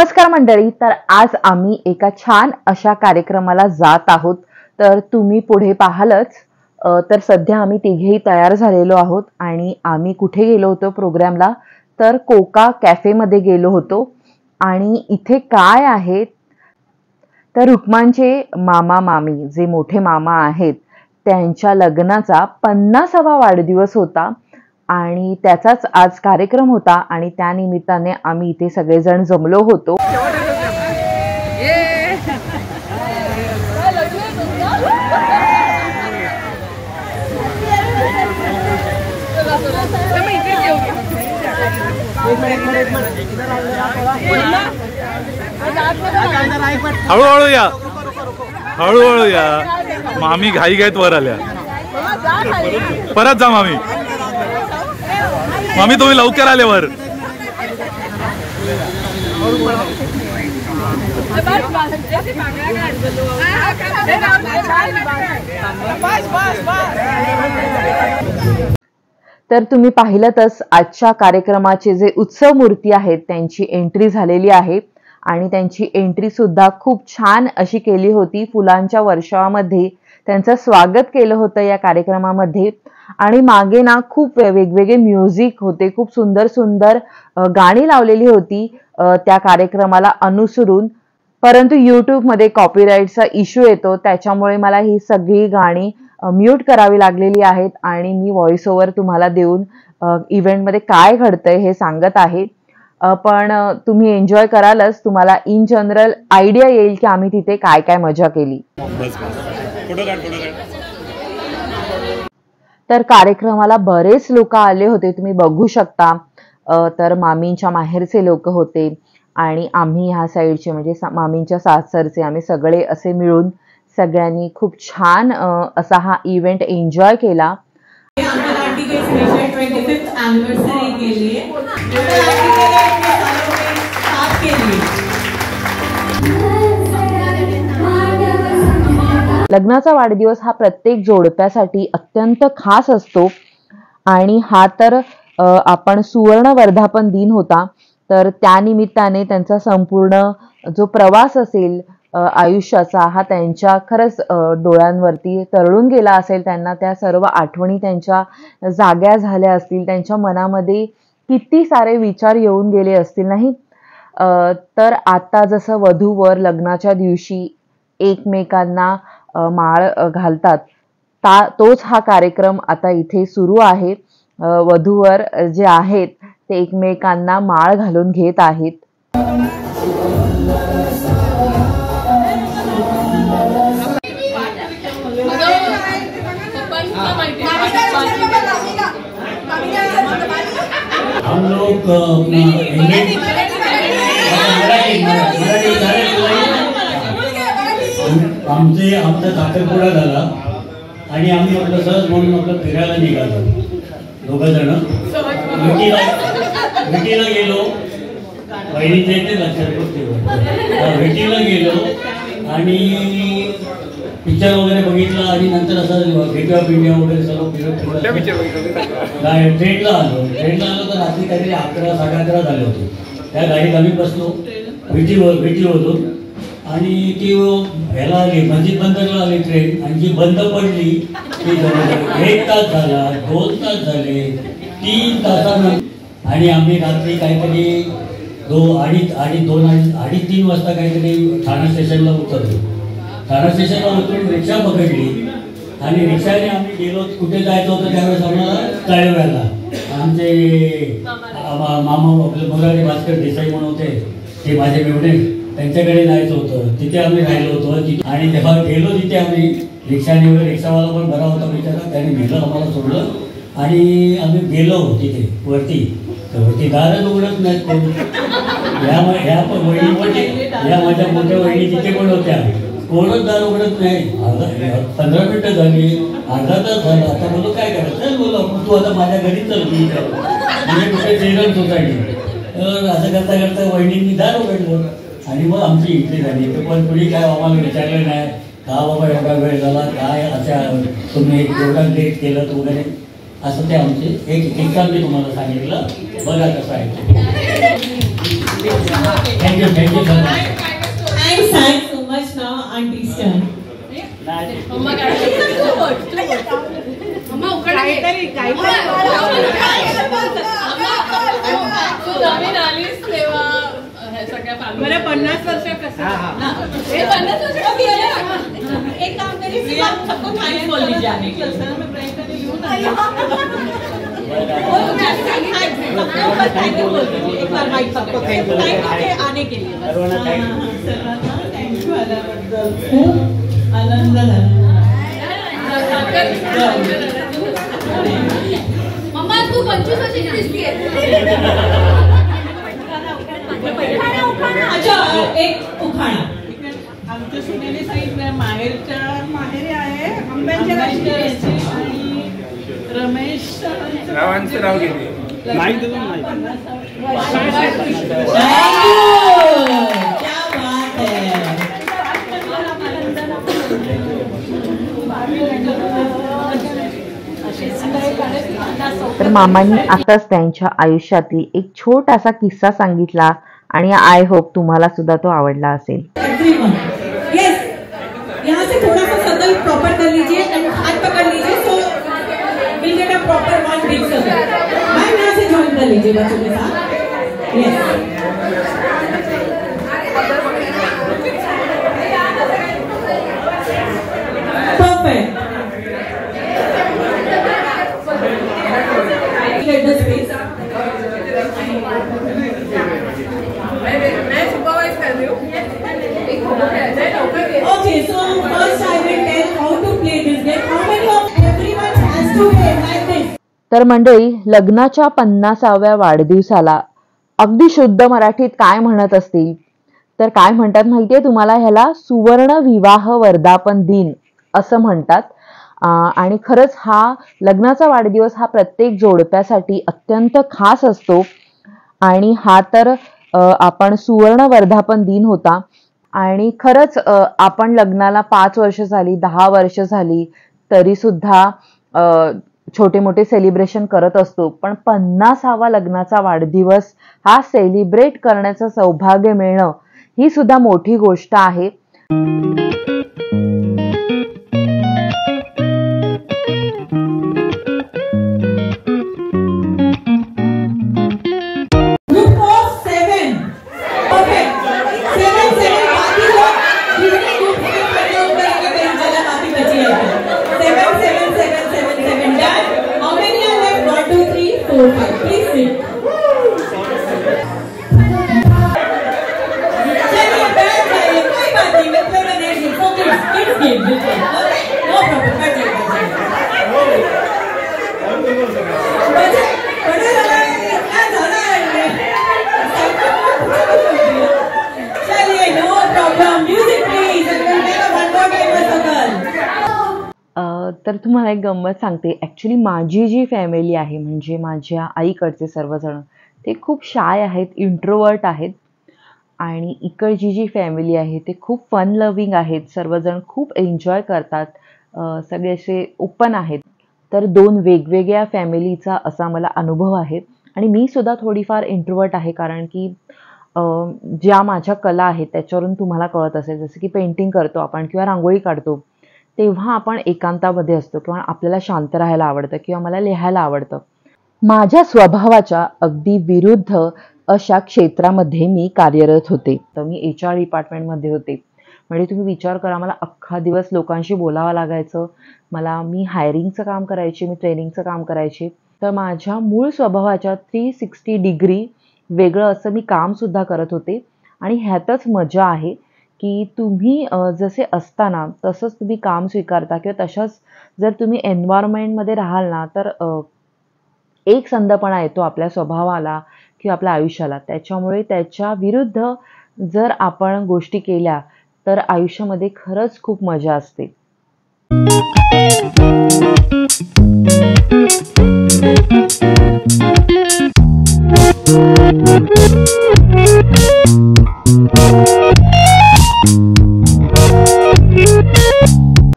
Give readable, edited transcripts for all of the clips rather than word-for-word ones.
नमस्कार मंडळी, तर आज आम्ही एका छान अशा कार्यक्रमाला जात आहोत. तर तुम्ही पुढे पाहालच. तर सध्या आम्ही तिघेही तयार झालेलो आहोत आणि आम्ही कुठे गेलो होतो प्रोग्रामला, तर कोका कॅफेमध्ये गेलो होतो. आणि इथे काय आहे, तर रुक्मांचे मामा मामी जे मोठे मामा आहेत त्यांच्या लग्नाचा 50वा वाढदिवस होता आणि त्याचाच आज कार्यक्रम होता आणि त्या निमित्ताने आम्ही इथे सगळेजण जमलो होतो. हळूहळू या, हळूहळू या. मामी घाई घाईत वर आल्या. परत जा मामी. मामी तुम्ही लवकर आले वर. तर तुम्ही पाहिलंतच आजच्या कार्यक्रमाचे जे उत्सव मूर्ती आहेत त्यांची एंट्री झालेली आहे आणि त्यांची एंट्री सुद्धा खूप छान अशी केली होती. फुलांच्या वर्षावामध्ये त्यांचं स्वागत केलं होतं या कार्यक्रमामध्ये. आणि मागे ना खूप वेगवेगळे म्युझिक होते, खूप सुंदर सुंदर गाणी लावलेली होती त्या कार्यक्रमाला अनुसरून. परंतु यूट्यूबमध्ये कॉपीराईटचा इश्यू येतो, त्याच्यामुळे मला ही सगळी गाणी म्यूट करावी लागलेली आहेत आणि मी व्हॉइस ओव्हर तुम्हाला देऊन इव्हेंटमध्ये काय घडतंय हे सांगत आहे. पण तुम्ही एन्जॉय करालच, तुम्हाला इन जनरल आयडिया येईल की आम्ही तिथे काय काय मजा केली. तर कार्यक्रमाला बरेच लोक आले होते, तुम्ही बघू शकता. तर मामींच्या माहेरचे लोक होते आणि आम्ही ह्या साईडचे म्हणजे मामींच्या सासरचे आम्ही सगळे असे मिळून सगळ्यांनी खूप छान असा हा इव्हेंट एन्जॉय केला. लग्नाचा वाढदिवस हा प्रत्येक जोडप्यासाठी अत्यंत खास असतो आणि हा तर आपण सुवर्ण वर्धापन दिन होता. तर त्या निमित्ताने त्यांचा संपूर्ण जो प्रवास असेल आयुष्याचा हा त्यांच्या खरंच डोळ्यांवरती तरळून गेला असेल. त्यांना त्या सर्व आठवणी त्यांच्या जाग्या झाल्या असतील, त्यांच्या मनामध्ये किती सारे विचार येऊन गेले असतील नाही. तर आता जसं वधूवर लग्नाच्या दिवशी एकमेकांना माळ घालतात, तोच हा कार्यक्रम आता इथे सुरू आहे. वधूवर जे आहेत ते एकमेकांना माळ घालून घेत आहेत. हम लोग आमचा साखरपुडा झाला आणि आम्ही आपलं सहज म्हणून आपलं फिरायला निघालो. दोघं जण भेटीला गेलो. बहिणीच्या इथे लक्षात भेटीला गेलो आणि पिक्चर वगैरे बघितला आणि नंतर असं गेट ऑफ इंडिया वगैरे सर्व फिरत ट्रेनला आलो. तर रात्री काहीतरी 11 11:30 झाले होते. त्या गाडीत आम्ही बसलो भेटीवरून आणि ती ह्याला आली मस्जिद बंदरला आली ट्रेन आणि जी बंद पडली ती 1 तास झाला, 2 तास झाले, 3 तासानंतर आणि आम्ही रात्री काहीतरी 2:30 वाजता काहीतरी ठाणा स्टेशनला उतरलो. ठाणा स्टेशनला उतरून रिक्षा पकडली आणि रिक्षाने आम्ही गेलो. कुठे जायचं होतं त्यावेळेस आम्हाला तळेव्याला आमचे मामा आपले मुरारी भास्कर देसाई म्हणून होते, ते माझे मेवणे, त्यांच्याकडे जायचं होतं. तिथे आम्ही राहिलो होतो आणि तेव्हा गेलो तिथे आम्ही रिक्षाने वगैरे. रिक्षावाला पण बरा होता बिचारा, त्याने नेलं आम्हाला, सोडलं आणि आम्ही गेलो तिथे वरती दारच उघडत नाहीत कोण. ह्या पण वहिनी पण या माझ्या मोठ्या वहिनी तिथे पण होत्या, कोणच दार उघडत नाही. 15 मिनिटं झाली, अर्धा तास झाला. आता बोललो काय करायचं, बोललो आपण तू आता माझ्या घरी चल म्हणजे कुठे जेवण सोसायटी. असं करता करता वहिनींनी दार उघडलं आणि मग आमची एंट्री झाली. पण कुणी काय आम्हाला विचारलं नाही का बाबा एवढा वेळ झाला, काय अशा तुम्ही एवढा लेट केलं वगैरे, असं ते आमचे एक किस्सा मी तुम्हाला सांगितलं. बघा कसं आहे. Thank you thank you sir Thanks so much. Now auntie's turn. नवीन आलीस तेव्हा सगळ्या फॅमिली 50 वर्ष कसं हे 50 वर्ष एक काम करिए सबको थैंक्स बोल दीजिए आने के लिए। मैं ब्रेक करके यूं ना थैंक यू बोल दीजिए एक बार माइक सबको थैंक यू आने के लिए। थँक यू आल्याबद्दल खूप आनंद झाला। मम्मा तू 25 वर्षाची दिसतेय। अच्छा एक उखाणा आमच्या सुनेने सांगितलं माहेरी आहे आंब्याच्या रस्त्याची आणि रमेश रावांचं नाव घेते नाही क्या बात है। तर मामांनी आताच त्यांच्या आयुष्यातील एक छोटासा किस्सा सांगितला आणि आय होप तुम्हाला सुद्धा तो आवडला असेल। यस यहाँ से थोड़ा सा सर्कल प्रॉपर कर लीजिए एंड हाथ पकड़ लीजिए so will get a proper one big circle. Ma'am यहाँ से ज्वाइन कर लीजिए बच्चों के साथ। Yes perfect. Get the space. मैं सुपरवाइज कर रही हूँ। Okay, so first I will tell how to play this game. How many of everyone has to play like this? तर मंडळी, लग्नाच्या 50व्या वाढदिवसाला अगदी शुद्ध मराठीत काय म्हणत असतील तर काय म्हणतात माहितीये तुम्हाला? ह्याला सुवर्ण विवाह वर्धापन दिन असं म्हणतात। आणि खरंच हा लग्नाचा वाढदिवस हा प्रत्येक जोडप्यासाठी अत्यंत खास असतो आणि हा तर आपण सुवर्ण वर्धापन दिन होता आणि खरंच आपण लग्नाला 5 वर्ष झाली 10 वर्ष झाली तरी सुद्धा छोटे मोठे सेलिब्रेशन करत असतो, पण 50वा लग्नाचा वाढदिवस हा सेलिब्रेट करण्याचं सौभाग्य मिळणं ही सुद्धा मोठी गोष्ट आहे। तर तुम्हाला एक गंमत सांगते। ॲक्च्युली माझी जी फॅमिली आहे म्हणजे माझ्या आईकडचे सर्वजण ते खूप शाय आहेत, इंट्रोवर्ट आहेत आणि इकडची जी फॅमिली आहे ते खूप फन लव्हिंग आहेत, सर्वजण खूप एन्जॉय करतात, सगळे असे ओपन आहेत। तर 2 वेगवेगळ्या फॅमिलीचा असा मला अनुभव आहे आणि मी सुद्धा थोडीफार इंट्रोवर्ट आहे कारण की ज्या माझ्या कला आहेत त्याच्यावरून तुम्हाला कळत असेल, जसं की पेंटिंग करतो आपण किंवा रांगोळी काढतो तेव्हा आपण एकांतामध्ये असतो किंवा आपल्याला शांत राहायला आवडतं किंवा मला लिहायला आवडतं। माझ्या स्वभावाच्या अगदी विरुद्ध अशा क्षेत्रामध्ये मी कार्यरत होते। तर मी HR डिपार्टमेंटमध्ये होते। म्हणजे तुम्ही विचार करा, मला अख्खा दिवस लोकांशी बोलावं लागायचं, मी हायरिंगचं काम करायचे, मी ट्रेनिंगचं काम करायचे। तर माझ्या मूळ स्वभावाच्या 360 डिग्री वेगळं असं मी काम सुद्धा करत होते आणि ह्यातच मजा आहे की तुम्ही जसे असताना तसंच तुम्ही काम स्वीकारता किंवा तशाच जर तुम्ही एन्व्हायरमेंटमध्ये राहाल ना तर एक संधपणा येतो आपल्या स्वभावाला किंवा आपल्या आयुष्याला। त्याच्यामुळे त्याच्या विरुद्ध जर आपण गोष्टी केल्या तर आयुष्यामध्ये खरंच खूप मजा असते।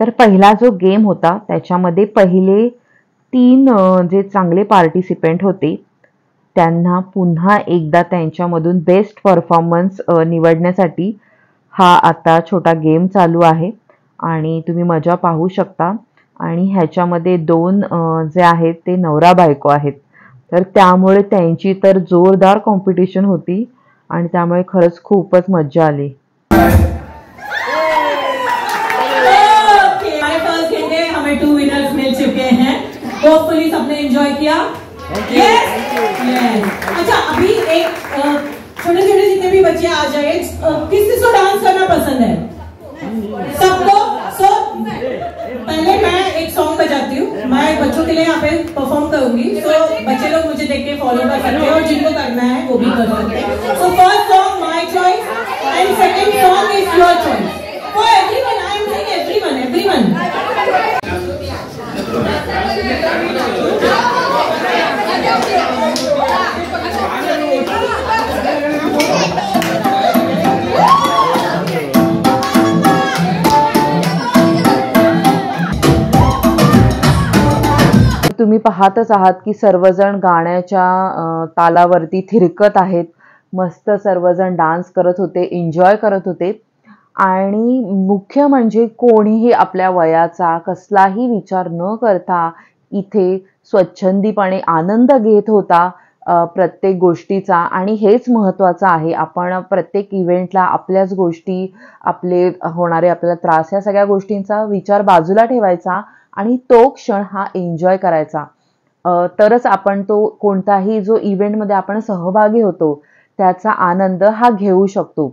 तर पहिला जो गेम होता त्याच्यामध्ये पहिले 3 जे चांगले पार्टिसिपेंट होते त्यांना पुन्हा एकदा त्यांच्यामधून बेस्ट परफॉर्मन्स निवडण्यासाठी हा आता छोटा गेम चालू आहे आणि तुम्ही मजा पाहू शकता. आणि ह्याच्यामध्ये दोन जे आहेत ते नवरा बायको आहेत, तर त्यामुळे त्यांची तर जोरदार कॉम्पिटिशन होती आणि त्यामुळे खरंच खूपच मजा आली. हमारे फर्स्ट घंटे हमें 2 विनर्स मिल चुके हैं. होपफुली सबने एंजॉय किया. यस. अच्छा, अभी एक छोटे छोटे जितने भी बच्चे आ जाए, किस किसको डांस करना पसंद है? सबको. सो पहले मैं एक सॉन्ग बजाती हूँ, मैं बच्चों के लिए यहाँ पे परफॉर्म करूंगी. सो बच्चे लोग मुझे देख के फॉलो कर सकते हैं और जिनको करना है वो भी कर सकते हैं. So first song my choice end second song is your choice. For everyone, I am saying everyone. तुम्ही पाहतच आहात की सर्वजण गाण्याच्या तालावरती थिरकत आहेत. मस्त सर्वजण डान्स करत होते, एन्जॉय करत होते. आणि मुख्य म्हणजे कोणीही आपल्या वयाचा कसलाही विचार न करता इथे स्वच्छंदीपणे आनंद घेत होता प्रत्येक गोष्टीचा. आणि हेच महत्त्वाचं आहे. आपण प्रत्येक इव्हेंटला आपल्याच गोष्टी, आपले होणारे आपल्याला त्रास, या सगळ्या गोष्टींचा विचार बाजूला ठेवायचा आणि तो क्षण हा एन्जॉय करायचा. तरच आपण तो कोणताही जो इव्हेंटमध्ये आपण सहभागी होतो त्याचा आनंद हा घेऊ शकतो.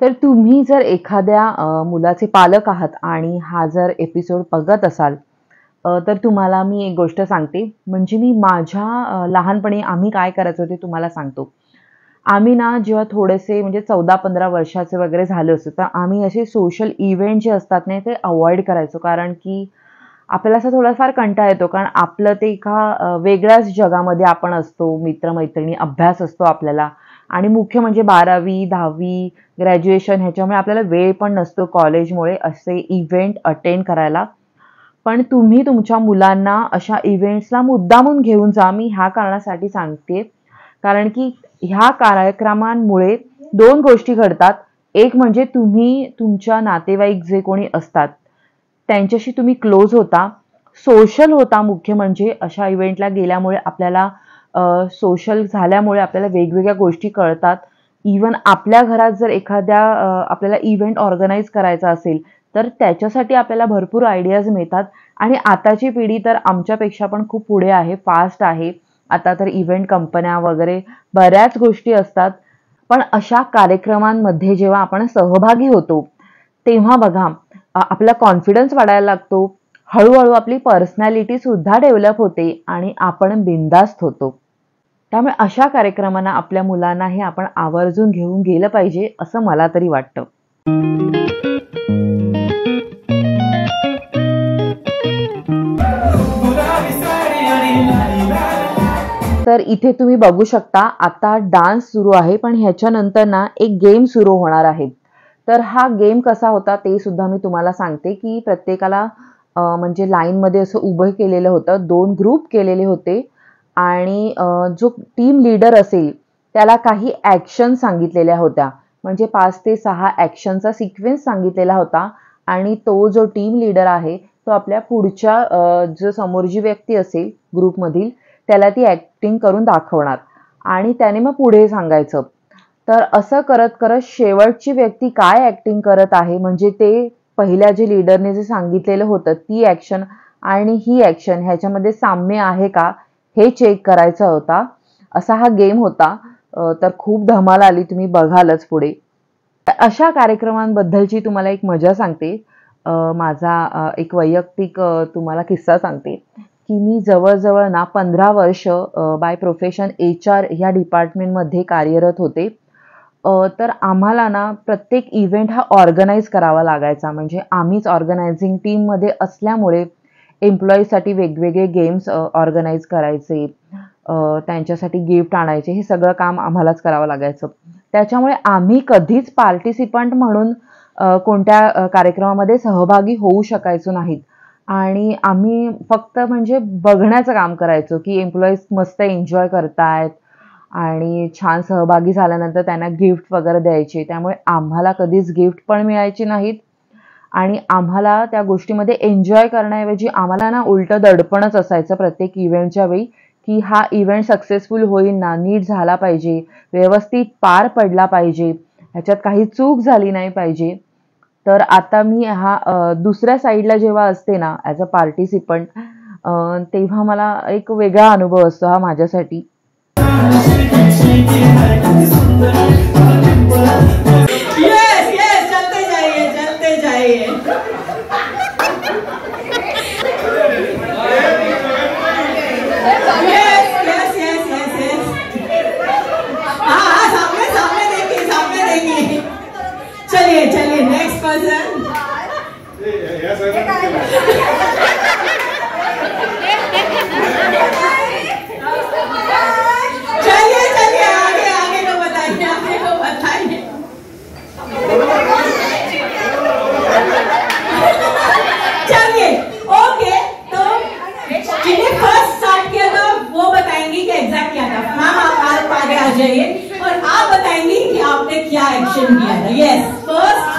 तर तुम्ही जर एखाद्या मुलाचे पालक आहात आणि हा जर एपिसोड बघत असाल तर तुम्हाला मी एक गोष्ट सांगते. म्हणजे मी माझ्या लहानपणी आम्ही काय करायचो ते तुम्हाला सांगतो. आम्ही ना जेव्हा थोडेसे म्हणजे 14-15 वर्षाचे वगैरे झाले असतो तर आम्ही असे सोशल इव्हेंट जे असतात ना ते अवॉइड करायचो. कारण की आपल्याला असं थोडाफार कंटाळा येतो, कारण आपलं ते एका वेगळ्याच जगामध्ये आपण असतो. मित्रमैत्रिणी, अभ्यास असतो आपल्याला. आणि मुख्य म्हणजे 12वी 10वी ग्रॅज्युएशन ह्याच्यामुळे आपल्याला वेळ पण नसतो कॉलेजमुळे असे इव्हेंट अटेंड करायला. पण तुम्ही तुमच्या मुलांना अशा इव्हेंट्सला मुद्दामून घेऊन जा. मी ह्या कारणासाठी सांगते कारण की ह्या कार्यक्रमांमुळे 2 गोष्टी घडतात. एक म्हणजे तुम्ही तुमच्या नातेवाईक जे कोणी असतात त्यांच्याशी तुम्ही क्लोज होता, सोशल होता. मुख्य म्हणजे अशा इव्हेंटला गेल्यामुळे आपल्याला सोशल झाल्यामुळे आपल्याला वेगवेगळ्या गोष्टी कळतात. इवन आपल्या घरात जर एखाद्या आपल्याला इव्हेंट ऑर्गनाईज करायचा असेल तर त्याच्यासाठी आपल्याला भरपूर आयडियाज मिळतात. आणि आताची पिढी तर आमच्यापेक्षा पण खूप पुढे आहे, फास्ट आहे. आता तर इव्हेंट कंपन्या वगैरे बऱ्याच गोष्टी असतात. पण अशा कार्यक्रमांमध्ये जेव्हा आपण सहभागी होतो तेव्हा बघा आपला कॉन्फिडन्स वाढायला लागतो. हळूहळू आपली पर्सनॅलिटी सुद्धा डेव्हलप होते आणि आपण बिनधास्त होतो. त्यामुळे अशा कार्यक्रमांना आपल्या मुलांना हे आपण आवर्जून घेऊन गेलं पाहिजे असं मला तरी वाटतं. तर इथे तुम्ही बघू शकता आता डान्स सुरू आहे, पण ह्याच्यानंतर ना एक गेम सुरू होणार आहे. तर हा गेम कसा होता ते सुद्धा मी तुम्हाला सांगते की प्रत्येकाला म्हणजे लाईनमध्ये असं उभं केलेलं होतं. 2 ग्रुप केलेले होते आणि जो टीम लीडर असेल त्याला काही ॲक्शन सांगितलेल्या होत्या. म्हणजे 5 ते 6 ॲक्शनचा सिक्वेन्स सांगितलेला होता आणि तो जो टीम लीडर आहे तो आपल्या पुढच्या जो समोर जी व्यक्ती असेल ग्रुपमधील त्याला ती ॲक्टिंग करून दाखवणार आणि त्याने मग पुढे सांगायचं. तर असं करत करत शेवटची व्यक्ती काय ॲक्टिंग करत आहे, म्हणजे ते पहिल्या जे लीडरने जे सांगितलेलं होतं ती ॲक्शन आणि ही ॲक्शन ह्याच्यामध्ये साम्य आहे का हे चेक करायचा होता. असा हा गेम होता. तर खूप धमाल आली, तुम्ही बघालच पुढे. अशा कार्यक्रमांबद्दलची तुम्हाला एक मजा सांगते. माझा एक वैयक्तिक तुम्हाला किस्सा सांगते की मी जवळजवळ ना 15 वर्ष बाय प्रोफेशन HR ह्या डिपार्टमेंटमध्ये कार्यरत होते. तर आम्हाला ना प्रत्येक इव्हेंट हा ऑर्गनाईज करावा लागायचा. म्हणजे आम्हीच ऑर्गनायझिंग टीममध्ये असल्यामुळे एम्प्लॉईजसाठी वेगवेगळे गेम्स ऑर्गनाईज करायचे, त्यांच्यासाठी गिफ्ट आणायचे, हे सगळं काम आम्हालाच करावं लागायचं. त्याच्यामुळे आम्ही कधीच पार्टिसिपंट म्हणून कोणत्या कार्यक्रमामध्ये सहभागी होऊ शकायचो नाहीत. आणि आम्ही फक्त म्हणजे बघण्याचं काम करायचो की एम्प्लॉईज मस्त एन्जॉय करतायत आणि छान सहभागी झाल्यानंतर त्यांना गिफ्ट वगैरे द्यायचे. त्यामुळे आम्हाला कधीच गिफ्ट पण मिळायची नाहीत आणि आम्हाला त्या गोष्टीमध्ये एन्जॉय करण्याऐवजी आम्हाला ना उलटं दडपणच असायचं प्रत्येक इव्हेंटच्या वेळी की हा इव्हेंट सक्सेसफुल होईल ना, नीट झाला पाहिजे, व्यवस्थित पार पडला पाहिजे, ह्याच्यात काही चूक झाली नाही पाहिजे. तर आता मी दुसऱ्या साईडला जेव्हा असते ना ॲज अ पार्टिसिपंट, तेव्हा मला एक वेगळा अनुभव असतो हा माझ्यासाठी. यस यस, चलते जाइए चलते जाइए. Yes yes yes yes yes. हाँ, सामने सामने देखिए, सामने देखिए. चलिए चलिए, नेक्स्ट पर्सन. चलिए चलिए, आगे आगे को बताइए, आगे को बताइए. चलिए ओके, तो जिन्हें फर्स्ट स्टार्ट किया था वो बताएंगी कि एग्जैक्ट क्या था. मैम आप आगे आ जाइए और आप बताएंगी कि आपने क्या एक्शन किया था. यस, फर्स्ट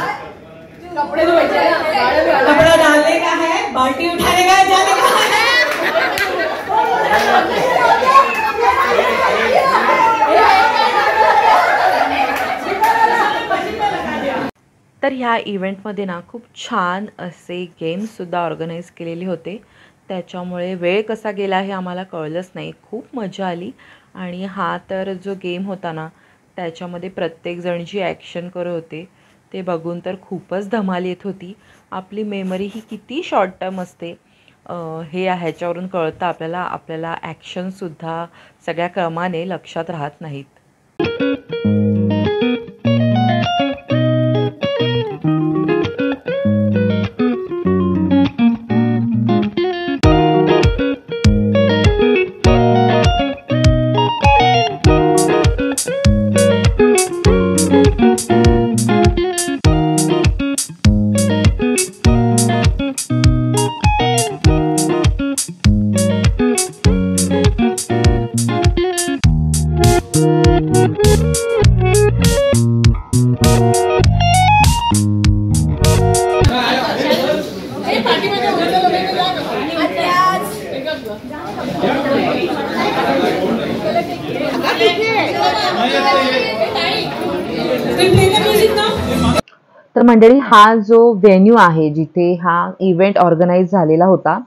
कपड़े धोने कपड़ा डालने का है, बाल्टी उठाने का है, जाने का है. तर ह्या इव्हेंटमध्ये ना खूप छान असे गेम्ससुद्धा ऑर्गनाईज केलेले होते. त्याच्यामुळे वेळ कसा गेला हे आम्हाला कळलंच नाही. खूप मजा आली. आणि हा तर जो गेम होता ना त्याच्यामध्ये प्रत्येकजण जी ॲक्शन करत होते ते बघून तर खूपच धमाल येत होती. आपली मेमरी ही किती शॉर्ट टर्म असते हे ह्याच्यावरून कळतं आपल्याला. आपल्याला ॲक्शनसुद्धा सगळ्या क्रमाने लक्षात राहत नाहीत. तर मंडळी, हा जो व्हेन्यू आहे जिथे हा इव्हेंट ऑर्गनाईज झालेला होता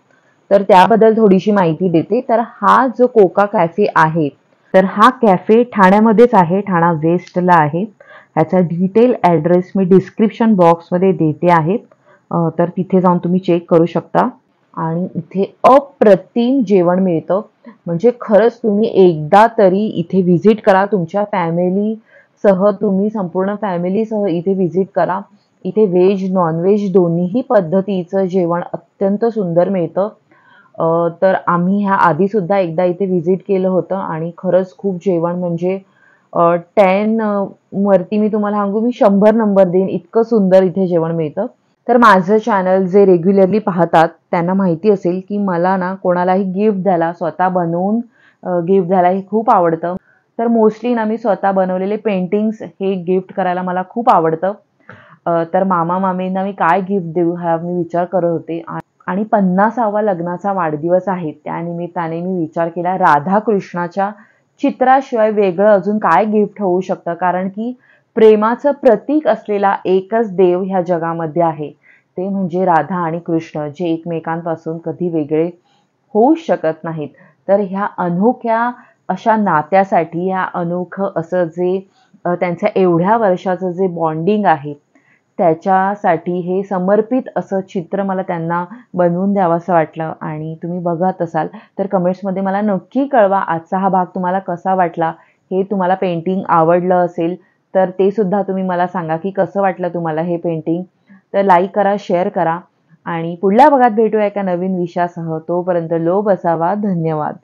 तर त्याबद्दल थोडीशी माहिती देते. तर हा जो कोका कॅफे आहे तर हा कॅफे ठाण्यामध्येच आहे, ठाणा वेस्टला आहे. ह्याचा डिटेल ॲड्रेस मी डिस्क्रिप्शन बॉक्समध्ये देते आहे, तर तिथे जाऊन तुम्ही चेक करू शकता. आणि इथे अप्रतिम जेवण मिळतं. म्हणजे खरंच तुम्ही एकदा तरी इथे व्हिजिट करा. तुमच्या फॅमिलीसह, तुम्ही संपूर्ण फॅमिलीसह इथे व्हिजिट करा. इथे व्हेज नॉनव्हेज दोन्हीही पद्धतीचं जेवण अत्यंत सुंदर मिळतं. तर आम्ही ह्या आधीसुद्धा एकदा इथे व्हिजिट केलं होतं आणि खरंच खूप जेवण म्हणजे 10 वरती मी तुम्हाला सांगू, मी 100 नंबर देईन, इतकं सुंदर इथे जेवण मिळतं. तर माझं चॅनल जे रेग्युलरली पाहतात त्यांना माहिती असेल की मला ना कोणालाही गिफ्ट द्यायला, स्वतः बनवून गिफ्ट द्यायला हे खूप आवडतं. तर मोस्टली ना मी स्वतः बनवलेले पेंटिंग्स हे गिफ्ट करायला मला खूप आवडतं. तर मामा मामींना मी काय गिफ्ट देऊ हा मी विचार करत होते. आणि 50वा लग्नाचा वाढदिवस आहे, त्यानिमित्ताने मी विचार केला राधाकृष्णाच्या चित्राशिवाय वेगळं अजून काय गिफ्ट होऊ शकतं. कारण की प्रेमाचं प्रतीक असलेला एकच देव ह्या जगामध्ये आहे, ते म्हणजे राधा आणि कृष्ण, जे एकमेकांपासून कधी वेगळे होऊ शकत नाहीत. तर ह्या अनोख्या अशा नात्यासाठी, ह्या अनोखं असं जे त्यांच्या एवढ्या वर्षाचं जे बॉन्डिंग आहे त्याच्यासाठी हे समर्पित असं चित्र मला त्यांना बनवून द्यावंसं वाटलं. आणि तुम्ही बघत असाल तर कमेंट्समध्ये मला नक्की कळवा आजचा हा भाग तुम्हाला कसा वाटला. हे तुम्हाला पेंटिंग आवडलं असेल तर ते सुद्धा तुम्ही मला सांगा की कसं वाटलं तुम्हाला हे पेंटिंग. तर लाईक करा, शेअर करा आणि पुढल्या भागात भेटूया एका नवीन विषयासह. तोपर्यंत लोभ असावा. धन्यवाद.